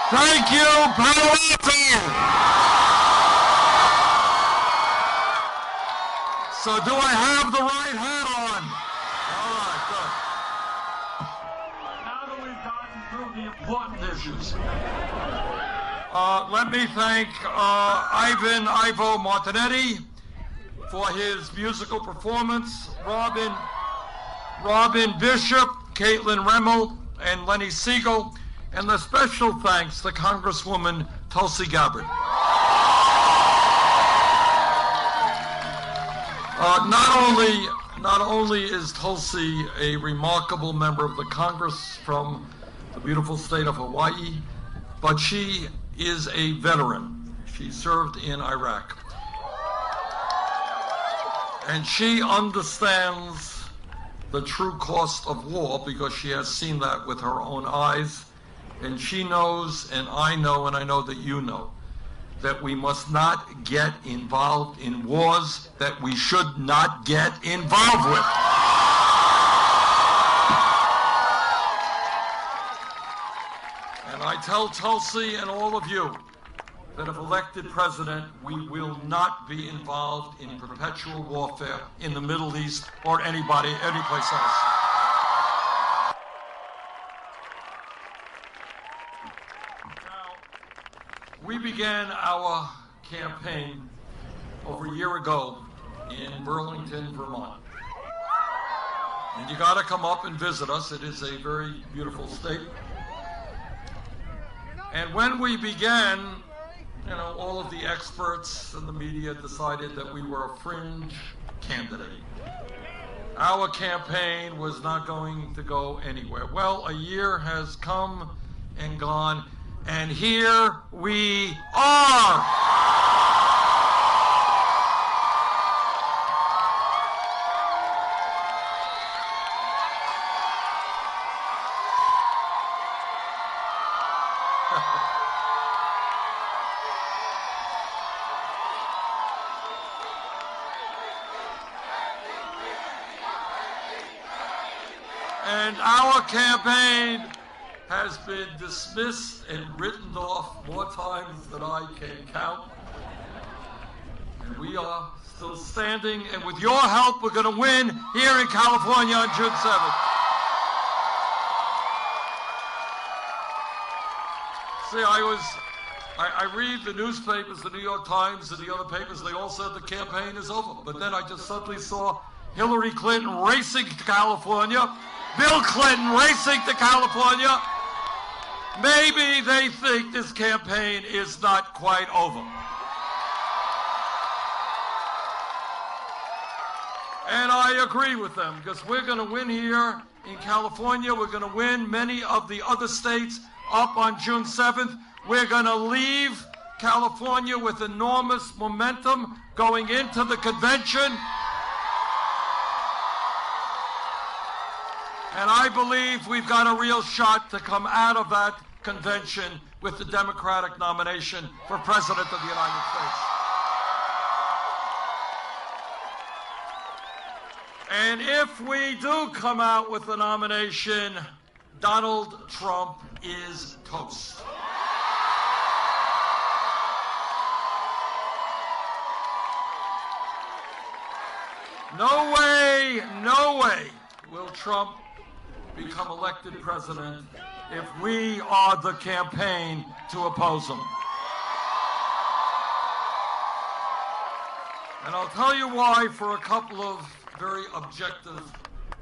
Thank you, Palo Alto. So do I have the right hat on? All right, good. Now that we've gotten through the important issues, let me thank Ivo Martinetti for his musical performance, Robin Bishop, Caitlin Remmel, and Lenny Siegel, and the special thanks to Congresswoman Tulsi Gabbard. Not only is Tulsi a remarkable member of the Congress from the beautiful state of Hawaii, but she is a veteran. She served in Iraq. And she understands the true cost of war because she has seen that with her own eyes. And she knows, and I know that you know, that we must not get involved in wars that we should not get involved with. And I tell Tulsi and all of you that if elected president, we will not be involved in perpetual warfare in the Middle East or anyplace else. We began our campaign over a year ago in Burlington, Vermont. And you got to come up and visit us. It is a very beautiful state. And when we began, all of the experts and the media decided that we were a fringe candidate. Our campaign was not going to go anywhere. Well, a year has come and gone, and here we are. And our campaign has been dismissed and written off more times than I can count. And we are still standing, and with your help, we're going to win here in California on June 7th. See, I read the newspapers, the New York Times and the other papers, they all said the campaign is over. But then I just suddenly saw Hillary Clinton racing to California, Bill Clinton racing to California. Maybe they think this campaign is not quite over. And I agree with them, because we're going to win here in California. We're going to win many of the other states up on June 7th. We're going to leave California with enormous momentum going into the convention. And I believe we've got a real shot to come out of that convention with the Democratic nomination for President of the United States. And if we do come out with the nomination, Donald Trump is toast. No way will Trump become elected president if we are the campaign to oppose him. And I'll tell you why, for a couple of very objective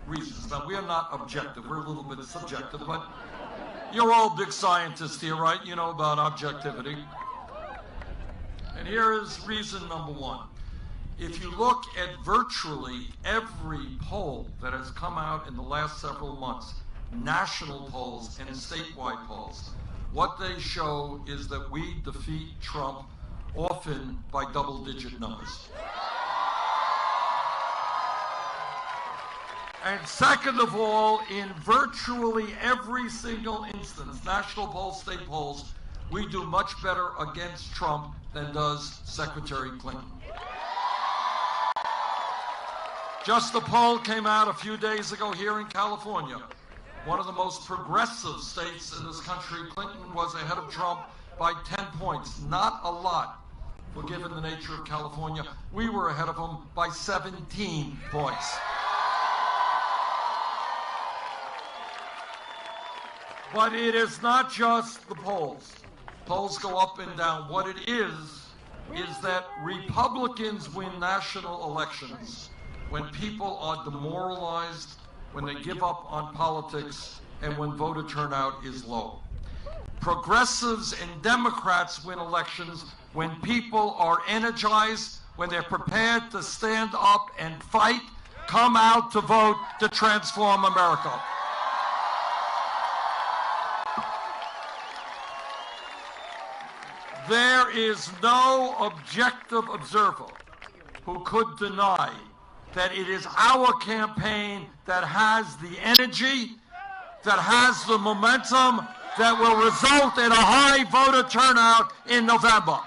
reasons. Now, we are not objective, we're a little bit subjective, but you're all big scientists here, right? You know about objectivity. And here is reason number one. If you look at virtually every poll that has come out in the last several months, national polls and statewide polls, what they show is that we defeat Trump often by double-digit numbers. And second of all, in virtually every single instance, national polls, state polls, we do much better against Trump than does Secretary Clinton. Just a poll came out a few days ago here in California one of the most progressive states in this country, Clinton was ahead of Trump by 10 points. Not a lot, for given the nature of California. We were ahead of him by 17 points. But it is not just the polls. Polls go up and down. What it is that Republicans win national elections when people are demoralized, when they give up on politics, and when voter turnout is low. Progressives and Democrats win elections when people are energized, when they're prepared to stand up and fight, come out to vote to transform America. There is no objective observer who could deny that it is our campaign that has the energy, that has the momentum, that will result in a high voter turnout in November.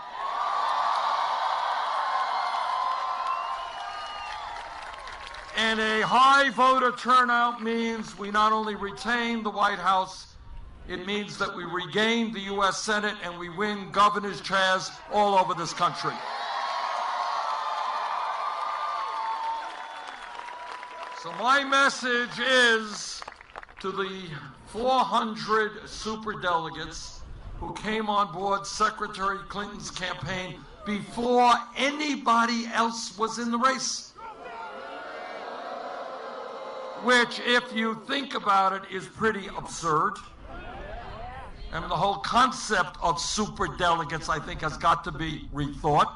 And a high voter turnout means we not only retain the White House, it means that we regain the U.S. Senate and we win governor's chairs all over this country. So my message is to the 400 superdelegates who came on board Secretary Clinton's campaign before anybody else was in the race. Which, if you think about it, is pretty absurd. And the whole concept of superdelegates, I think, has got to be rethought.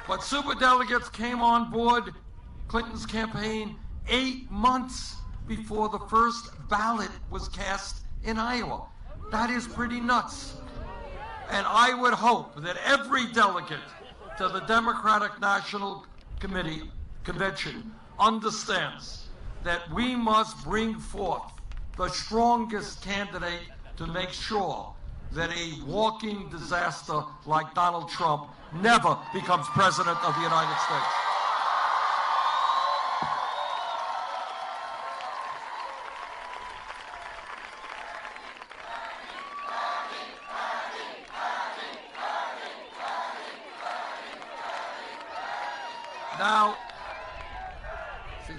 But superdelegates came on board Clinton's campaign 8 months before the first ballot was cast in Iowa. That is pretty nuts. And I would hope that every delegate to the Democratic National Convention understands that we must bring forth the strongest candidate to make sure that a walking disaster like Donald Trump never becomes president of the United States. Now,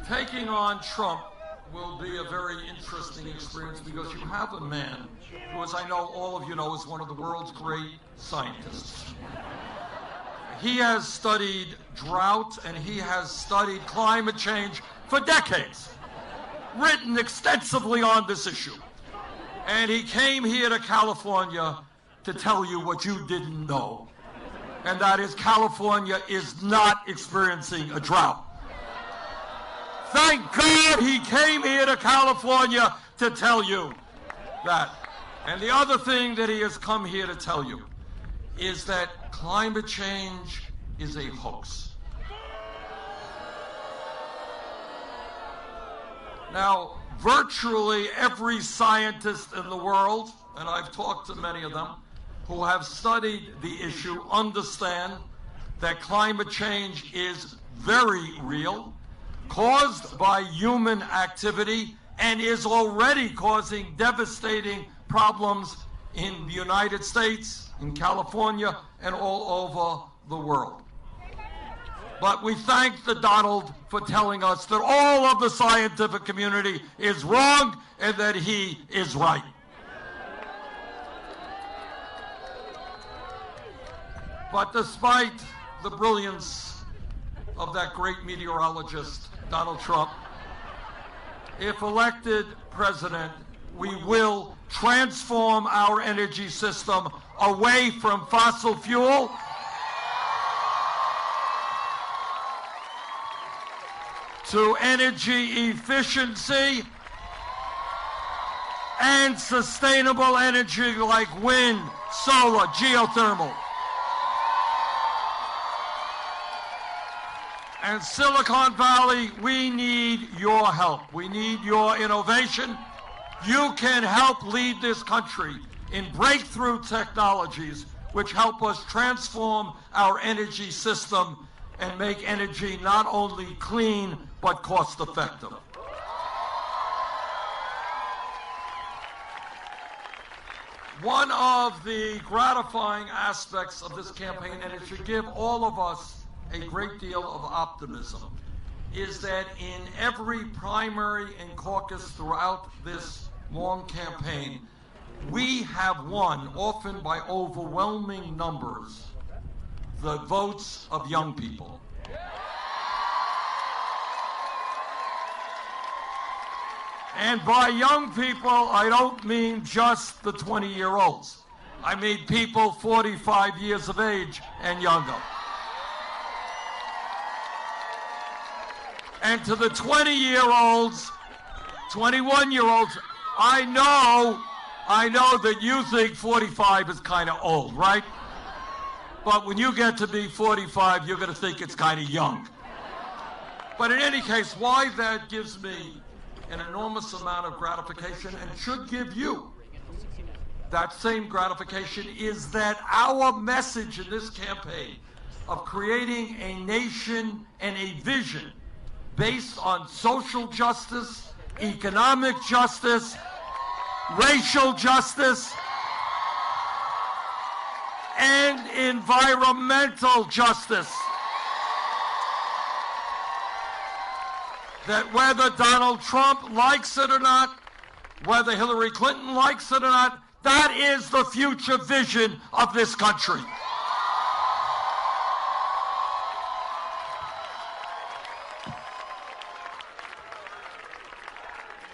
taking on Trump will be a very interesting experience because you have a man who, as I know all of you know, is one of the world's great scientists. He has studied drought and he has studied climate change for decades, written extensively on this issue. And he came here to California to tell you what you didn't know, and that is California is not experiencing a drought. Thank God he came here to California to tell you that. And the other thing that he has come here to tell you is that climate change is a hoax. Now, virtually every scientist in the world, and I've talked to many of them, who have studied the issue, understand that climate change is very real, caused by human activity, and is already causing devastating problems in the United States, in California, and all over the world. But we thank the Donald for telling us that all of the scientific community is wrong and that he is right. But despite the brilliance of that great meteorologist, Donald Trump, if elected president, we will transform our energy system away from fossil fuel to energy efficiency and sustainable energy like wind, solar, geothermal. And Silicon Valley, we need your help. We need your innovation. You can help lead this country in breakthrough technologies which help us transform our energy system and make energy not only clean but cost effective. One of the gratifying aspects of this campaign, and it should give all of us a great deal of optimism, is that in every primary and caucus throughout this long campaign, we have won, often by overwhelming numbers, the votes of young people. And by young people, I don't mean just the 20-year-olds. I mean people 45 years of age and younger. And to the 20-year-olds, 21-year-olds, I know that you think 45 is kind of old, right? But when you get to be 45, you're going to think it's kind of young. But in any case, why that gives me an enormous amount of gratification and should give you that same gratification is that our message in this campaign of creating a nation and a vision based on social justice, economic justice, racial justice, and environmental justice. That whether Donald Trump likes it or not, whether Hillary Clinton likes it or not, that is the future vision of this country.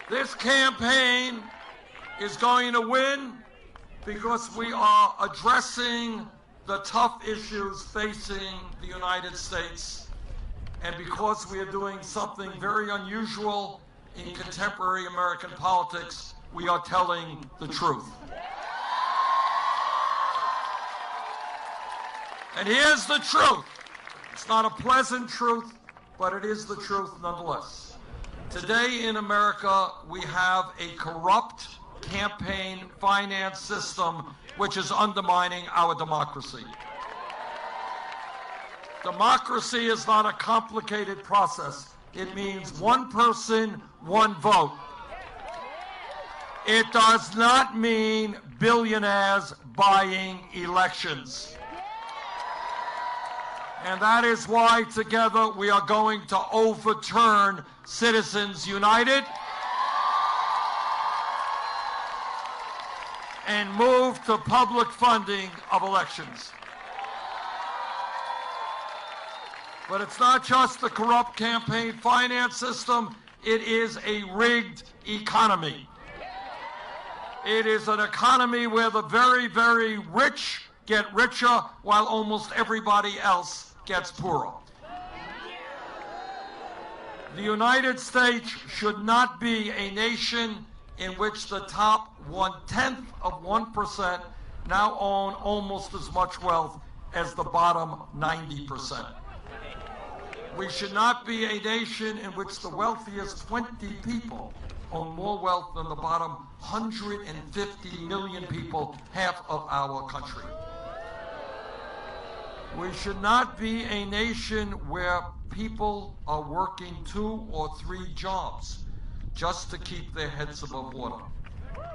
This campaign is going to win because we are addressing the tough issues facing the United States. And because we are doing something very unusual in contemporary American politics, we are telling the truth. And here's the truth. It's not a pleasant truth, but it is the truth nonetheless. Today in America, we have a corrupt campaign finance system which is undermining our democracy. Democracy is not a complicated process. It means one person, one vote. It does not mean billionaires buying elections. And that is why together we are going to overturn Citizens United and move to public funding of elections. But it's not just the corrupt campaign finance system, it is a rigged economy. It is an economy where the very, very rich get richer while almost everybody else gets poorer. The United States should not be a nation in which the top 1/10 of 1% now own almost as much wealth as the bottom 90%. We should not be a nation in which the wealthiest 20 people own more wealth than the bottom 150 million people, half of our country. We should not be a nation where people are working 2 or 3 jobs just to keep their heads above water.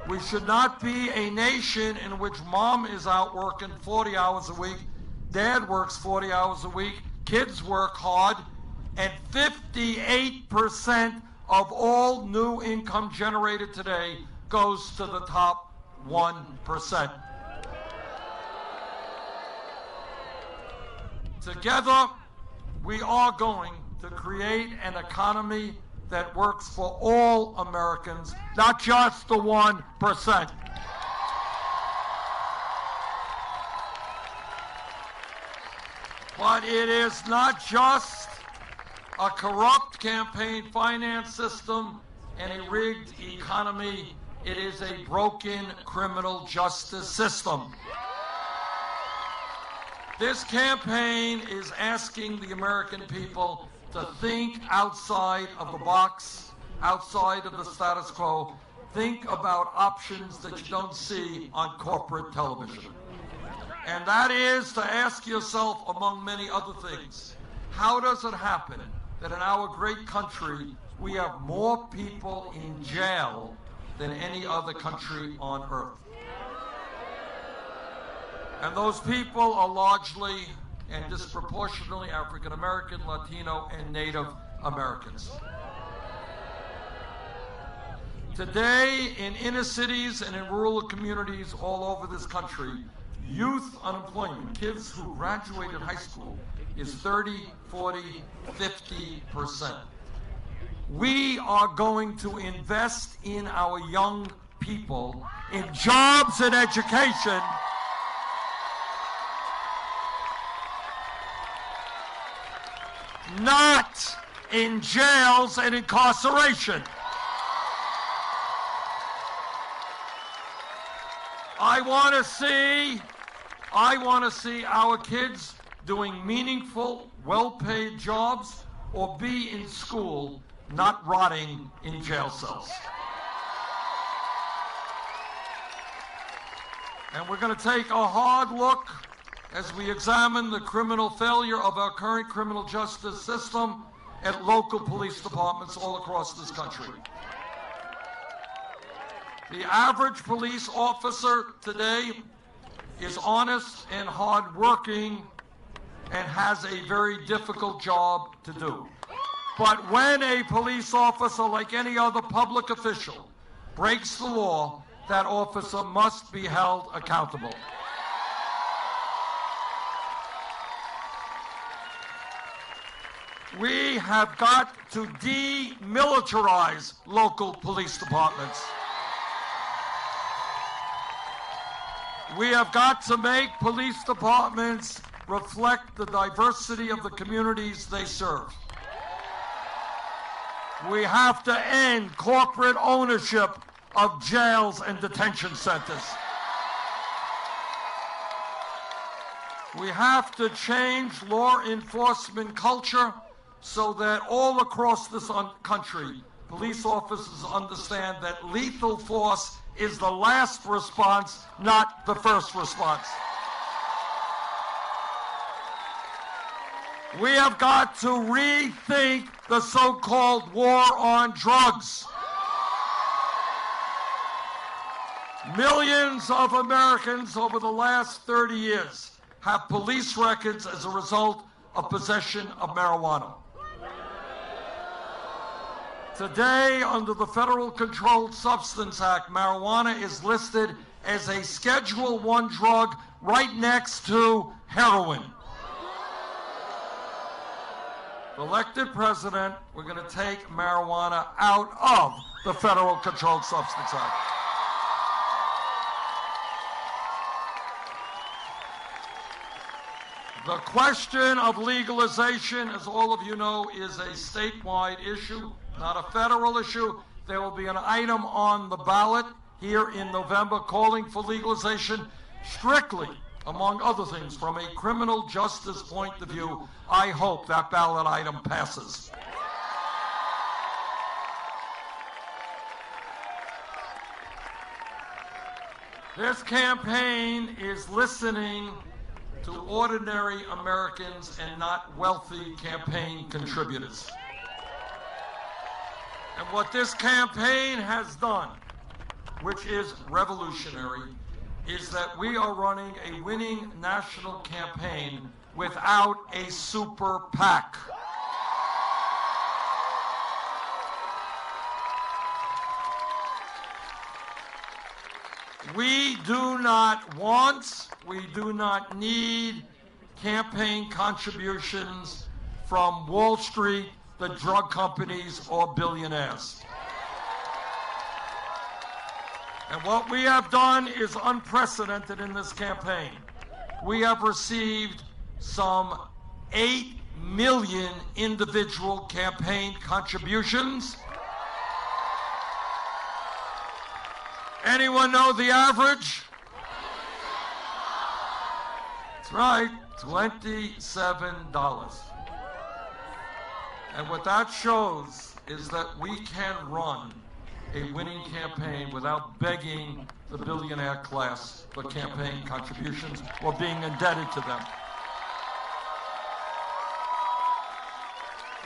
We should not be a nation in which mom is out working 40 hours a week, dad works 40 hours a week, kids work hard, and 58% of all new income generated today goes to the top 1%. Together, we are going to create an economy that works for all Americans, not just the 1%. But it is not just a corrupt campaign finance system and a rigged economy. It is a broken criminal justice system. This campaign is asking the American people to think outside of the box, outside of the status quo. Think about options that you don't see on corporate television. And that is to ask yourself, among many other things, how does it happen that in our great country we have more people in jail than any other country on earth? And those people are largely and disproportionately African American, Latino, and Native Americans. Today, in inner cities and in rural communities all over this country, youth unemployment, kids who graduated high school, is 30, 40, 50%. We are going to invest in our young people, in jobs and education, not in jails and incarceration. I want to see our kids doing meaningful, well-paid jobs or be in school, not rotting in jail cells. And we're going to take a hard look as we examine the criminal failure of our current criminal justice system at local police departments all across this country. The average police officer today is honest and hardworking and has a very difficult job to do. But when a police officer, like any other public official, breaks the law, that officer must be held accountable. We have got to demilitarize local police departments. We have got to make police departments reflect the diversity of the communities they serve. We have to end corporate ownership of jails and detention centers. We have to change law enforcement culture so that all across this country, police officers understand that lethal force is the last response, not the first response. We have got to rethink the so-called war on drugs. Millions of Americans over the last 30 years have police records as a result of possession of marijuana. Today, under the Federal Controlled Substance Act, marijuana is listed as a Schedule I drug right next to heroin. Elected president, we're going to take marijuana out of the Federal Controlled Substance Act. The question of legalization, as all of you know, is a statewide issue, not a federal issue. There will be an item on the ballot here in November calling for legalization strictly, among other things, from a criminal justice point of view. I hope that ballot item passes. This campaign is listening to ordinary Americans and not wealthy campaign contributors. And what this campaign has done, which is revolutionary, is that we are running a winning national campaign without a super PAC. We do not want, we do not need campaign contributions from Wall Street, the drug companies, or billionaires. And what we have done is unprecedented in this campaign. We have received some 8 million individual campaign contributions. Anyone know the average? That's right, $27. And what that shows is that we can run a winning campaign without begging the billionaire class for campaign contributions or being indebted to them.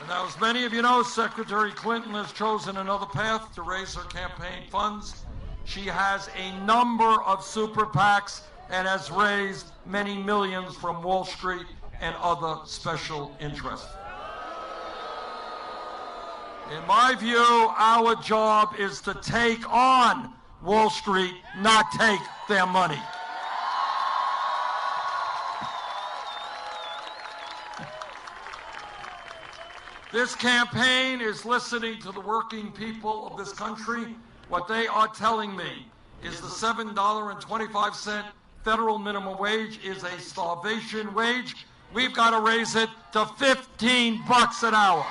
And now, as many of you know, Secretary Clinton has chosen another path to raise her campaign funds. She has a number of super PACs and has raised many millions from Wall Street and other special interests. In my view, our job is to take on Wall Street, not take their money. This campaign is listening to the working people of this country. What they are telling me is the $7.25 federal minimum wage is a starvation wage. We've got to raise it to 15 bucks an hour.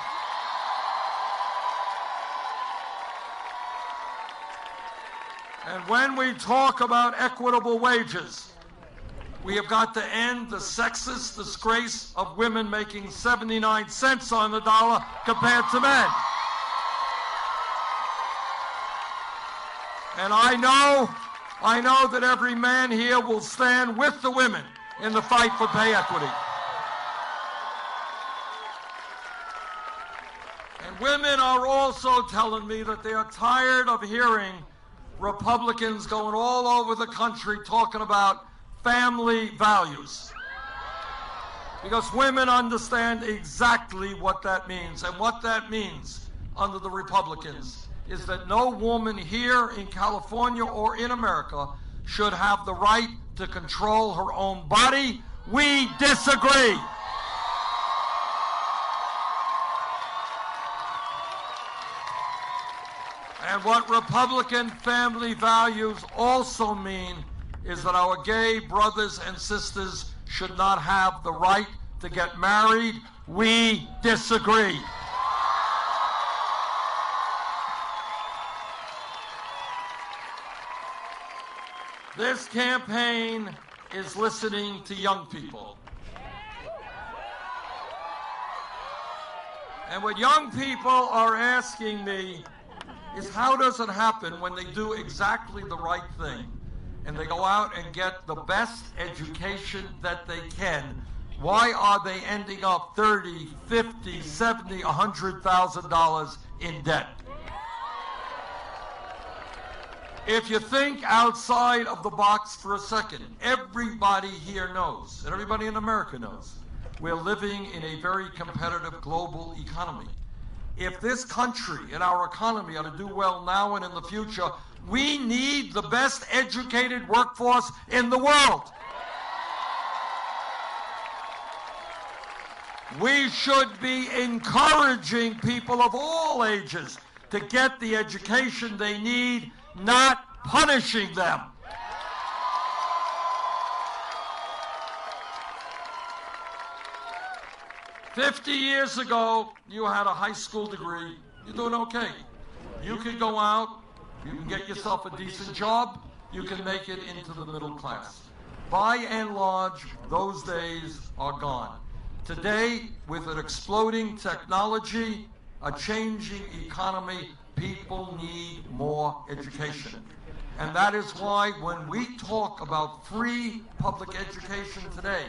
And when we talk about equitable wages, we have got to end the sexist disgrace of women making 79 cents on the dollar compared to men. And I know that every man here will stand with the women in the fight for pay equity. And women are also telling me that they are tired of hearing Republicans going all over the country talking about family values. Because women understand exactly what that means. And what that means under the Republicans is that no woman here in California or in America should have the right to control her own body. We disagree. And what Republican family values also mean is that our gay brothers and sisters should not have the right to get married. We disagree. This campaign is listening to young people. And what young people are asking me is, how does it happen when they do exactly the right thing and they go out and get the best education that they can? Why are they ending up $30,000, $50,000, $70,000, $100,000 in debt? If you think outside of the box for a second, everybody here knows, and everybody in America knows, we're living in a very competitive global economy. If this country and our economy are to do well now and in the future, we need the best educated workforce in the world. We should be encouraging people of all ages to get the education they need, not punishing them. "50 years ago, you had a high school degree, you're doing okay. You could go out, you can get yourself a decent job, you can make it into the middle class." By and large, those days are gone. Today, with an exploding technology, a changing economy, people need more education. And that is why when we talk about free public education today,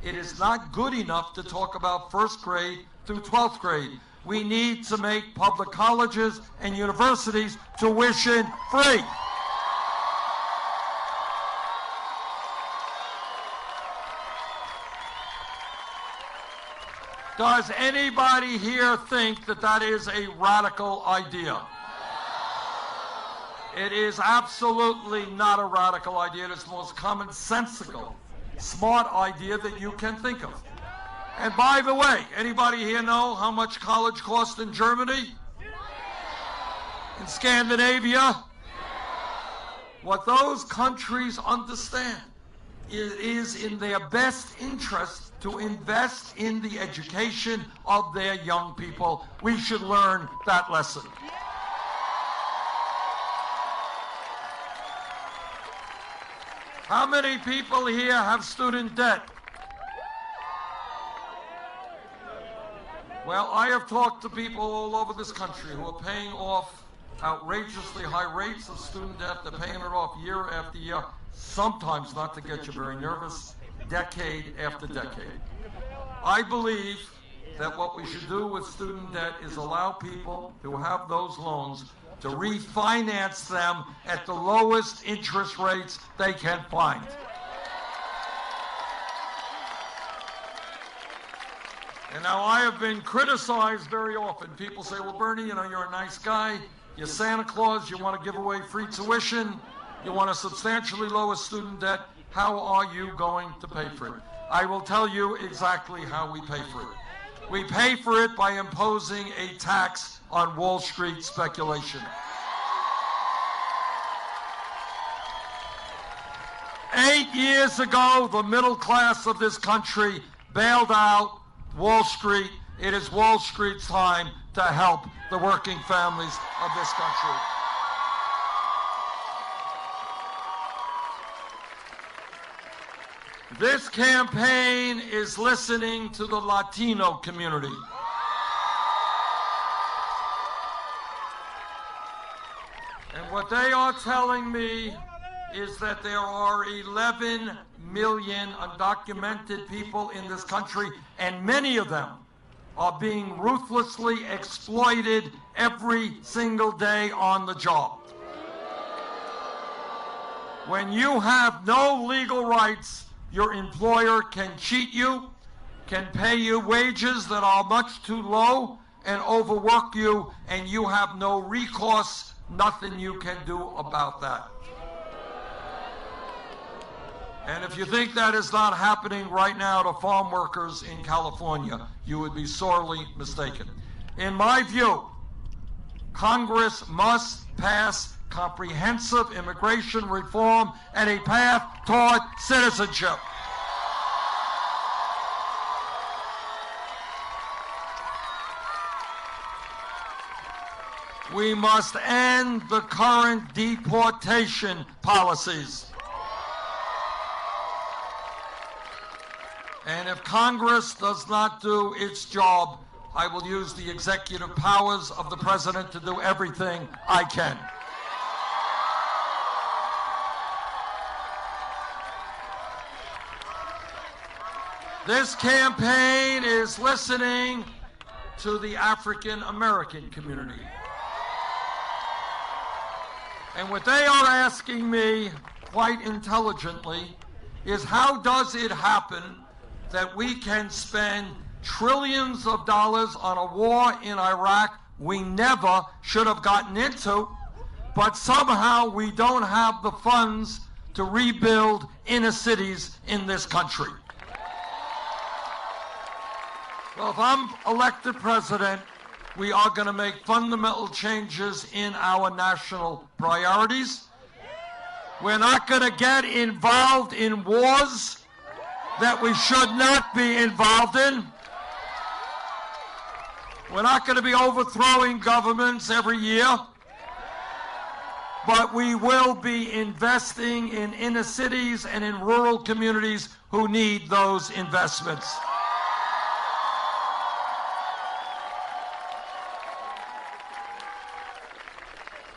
it is not good enough to talk about first grade through 12th grade. We need to make public colleges and universities tuition free. Does anybody here think that that is a radical idea? It is absolutely not a radical idea. It is the most commonsensical, smart idea that you can think of. And by the way, anybody here know how much college costs in Germany? In Scandinavia? What those countries understand is in their best interest to invest in the education of their young people. We should learn that lesson. How many people here have student debt? Well, I have talked to people all over this country who are paying off outrageously high rates of student debt. They're paying it off year after year, sometimes, not to get you very nervous, decade after decade. I believe that what we should do with student debt is allow people who have those loans to refinance them at the lowest interest rates they can find. And now I have been criticized very often. People say, well, Bernie, you know, you're a nice guy. You're Santa Claus. You want to give away free tuition. You want to substantially lower student debt. How are you going to pay for it? I will tell you exactly how we pay for it. We pay for it by imposing a tax on Wall Street speculation. 8 years ago, the middle class of this country bailed out Wall Street. It is Wall Street's time to help the working families of this country. This campaign is listening to the Latino community. And what they are telling me is that there are 11 million undocumented people in this country, and many of them are being ruthlessly exploited every single day on the job. When you have no legal rights, your employer can cheat you, can pay you wages that are much too low, and overwork you, and you have no recourse, nothing you can do about that. And if you think that is not happening right now to farm workers in California, you would be sorely mistaken. In my view, Congress must pass comprehensive immigration reform and a path toward citizenship. We must end the current deportation policies. And if Congress does not do its job, I will use the executive powers of the president to do everything I can. This campaign is listening to the African American community. And what they are asking me, quite intelligently, is how does it happen that we can spend trillions of dollars on a war in Iraq we never should have gotten into, but somehow we don't have the funds to rebuild inner cities in this country? Well, if I'm elected president, we are going to make fundamental changes in our national priorities. We're not going to get involved in wars that we should not be involved in. We're not going to be overthrowing governments every year, but we will be investing in inner cities and in rural communities who need those investments.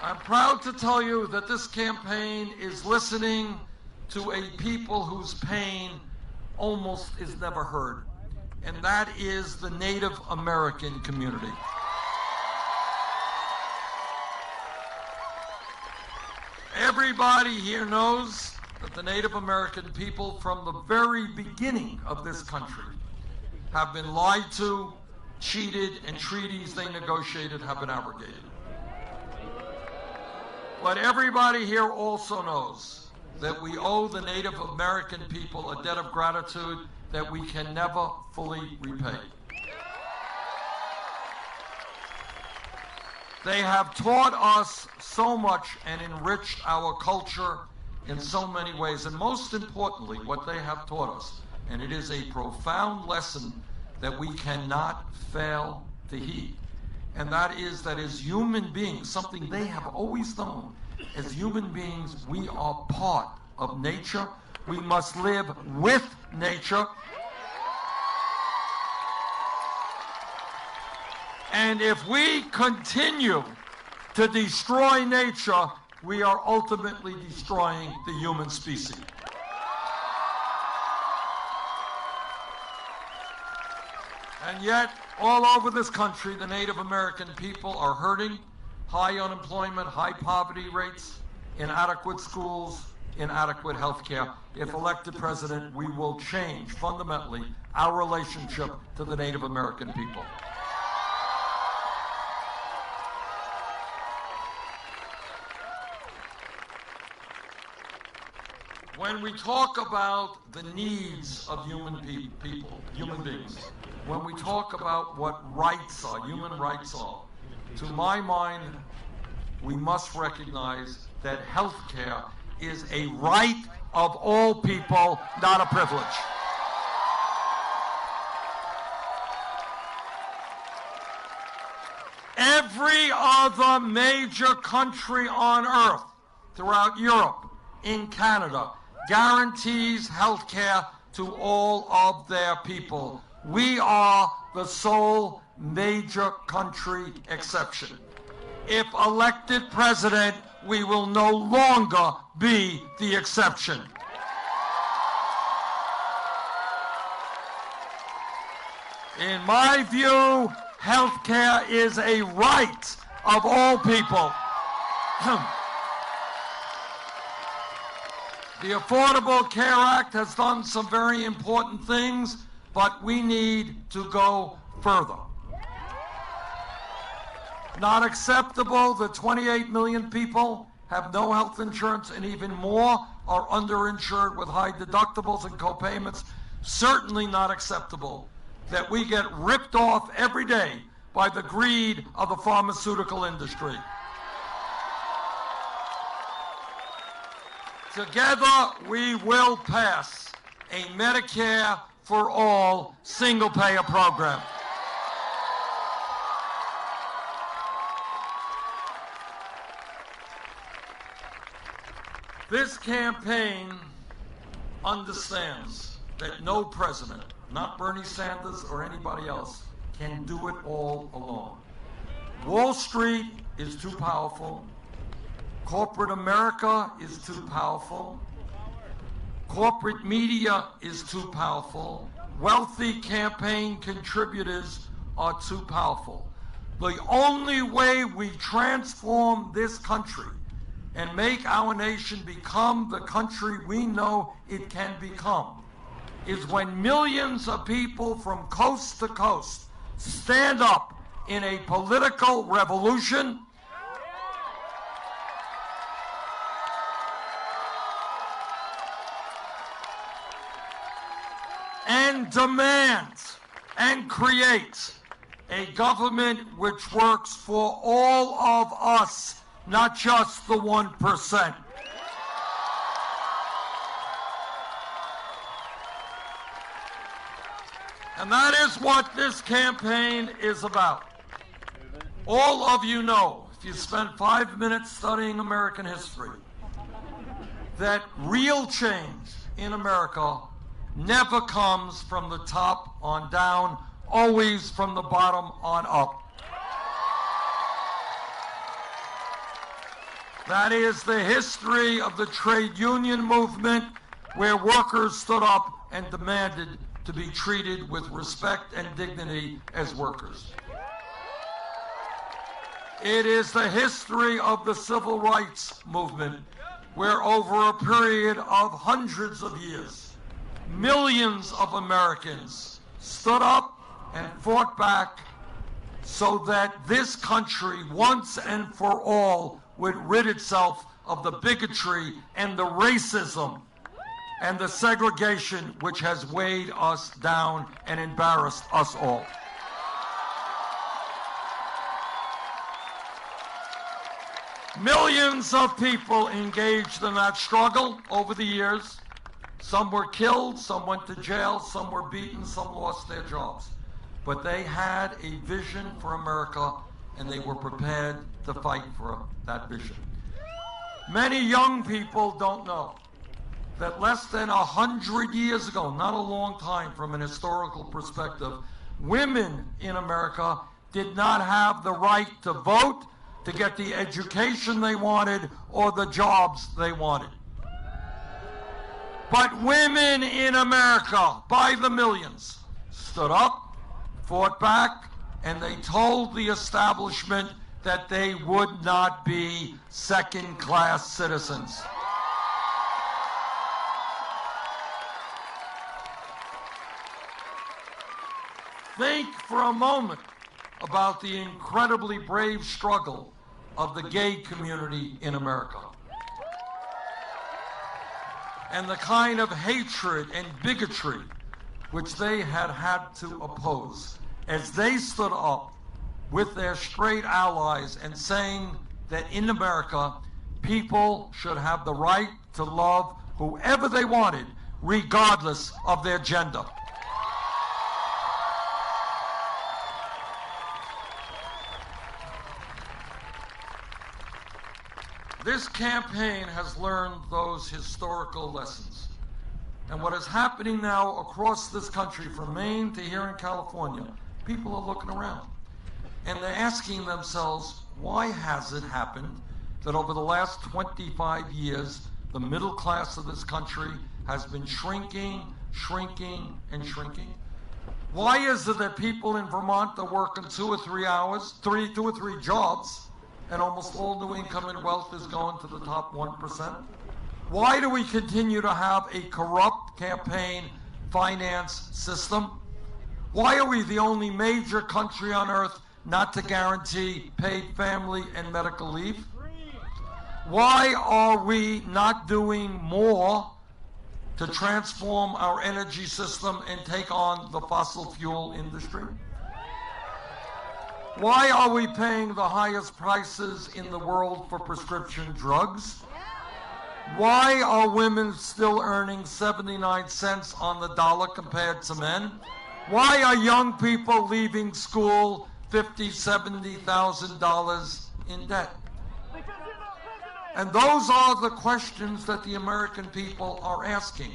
I'm proud to tell you that this campaign is listening to a people whose pain almost is never heard, and that is the Native American community. Everybody here knows that the Native American people from the very beginning of this country have been lied to, cheated, and treaties they negotiated have been abrogated. But everybody here also knows that we owe the Native American people a debt of gratitude that we can never fully repay. They have taught us so much and enriched our culture in so many ways. And most importantly, what they have taught us, and it is a profound lesson that we cannot fail to heed, and that is that as human beings, something they have always known, as human beings, we are part of nature. We must live with nature. And if we continue to destroy nature, we are ultimately destroying the human species. And yet, all over this country, the Native American people are hurting. High unemployment, high poverty rates, inadequate schools, inadequate health care. If elected president, we will change fundamentally our relationship to the Native American people. When we talk about the needs of human beings, when we talk about what rights are, human rights are, to my mind, we must recognize that health care is a right of all people, not a privilege. Every other major country on earth, throughout Europe, in Canada, guarantees health care to all of their people. We are the sole major country exception. If elected president, we will no longer be the exception. In my view, health care is a right of all people. The Affordable Care Act has done some very important things, but we need to go further. Not acceptable that 28 million people have no health insurance, and even more are underinsured with high deductibles and co-payments. Certainly not acceptable that we get ripped off every day by the greed of the pharmaceutical industry. Together, we will pass a Medicare for all single-payer program. This campaign understands that no president, not Bernie Sanders or anybody else, can do it all alone. Wall Street is too powerful. Corporate America is too powerful. Corporate media is too powerful. Wealthy campaign contributors are too powerful. The only way we transform this country and make our nation become the country we know it can become is when millions of people from coast to coast stand up in a political revolution and demand and create a government which works for all of us, not just the 1%. And that is what this campaign is about. All of you know, if you spend 5 minutes studying American history, that real change in America never comes from the top on down, always from the bottom on up. That is the history of the trade union movement, where workers stood up and demanded to be treated with respect and dignity as workers. It is the history of the civil rights movement, where over a period of hundreds of years, millions of Americans stood up and fought back so that this country, once and for all, would rid itself of the bigotry and the racism and the segregation which has weighed us down and embarrassed us all. Millions of people engaged in that struggle over the years. Some were killed, some went to jail, some were beaten, some lost their jobs. But they had a vision for America, and they were prepared to fight for that vision. Many young people don't know that less than 100 years ago, not a long time from an historical perspective, women in America did not have the right to vote, to get the education they wanted, or the jobs they wanted. But women in America, by the millions, stood up, fought back, and they told the establishment that they would not be second-class citizens. think for a moment about the incredibly brave struggle of the gay community in America and the kind of hatred and bigotry which they had to oppose as they stood up with their straight allies and saying that in America, people should have the right to love whoever they wanted, regardless of their gender. This campaign has learned those historical lessons. And what is happening now across this country, from Maine to here in California, people are looking around. And they're asking themselves, why has it happened that over the last 25 years, the middle class of this country has been shrinking, shrinking, and shrinking? Why is it that people in Vermont are working 2 or 3 hours, two or three jobs, and almost all new income and wealth is going to the top 1%? Why do we continue to have a corrupt campaign finance system? Why are we the only major country on earth not to guarantee paid family and medical leave? Why are we not doing more to transform our energy system and take on the fossil fuel industry? Why are we paying the highest prices in the world for prescription drugs? Why are women still earning 79 cents on the dollar compared to men? Why are young people leaving school $50,000, $70,000 in debt? And those are the questions that the American people are asking.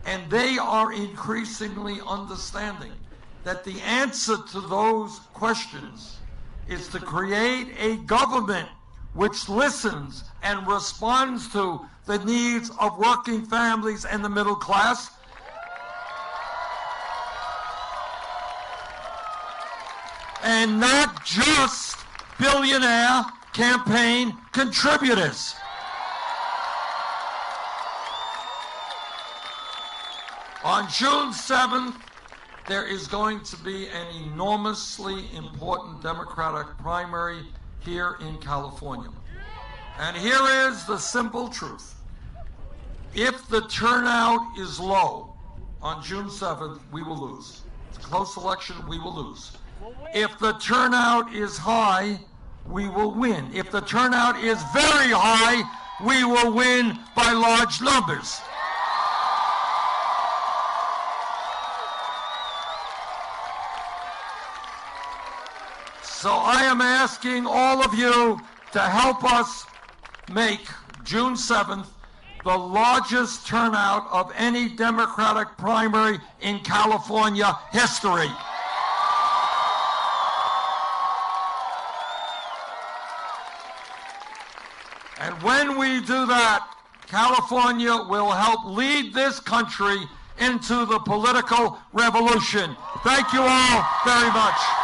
And they are increasingly understanding that the answer to those questions is to create a government which listens and responds to the needs of working families and the middle class. And not just billionaire campaign contributors. On June 7th, there is going to be an enormously important Democratic primary here in California. And here is the simple truth. If the turnout is low on June 7th, we will lose. It's a close election, we will lose. If the turnout is high, we will win. If the turnout is very high, we will win by large numbers. So I am asking all of you to help us make June 7th the largest turnout of any Democratic primary in California history. And when we do that, California will help lead this country into the political revolution. Thank you all very much.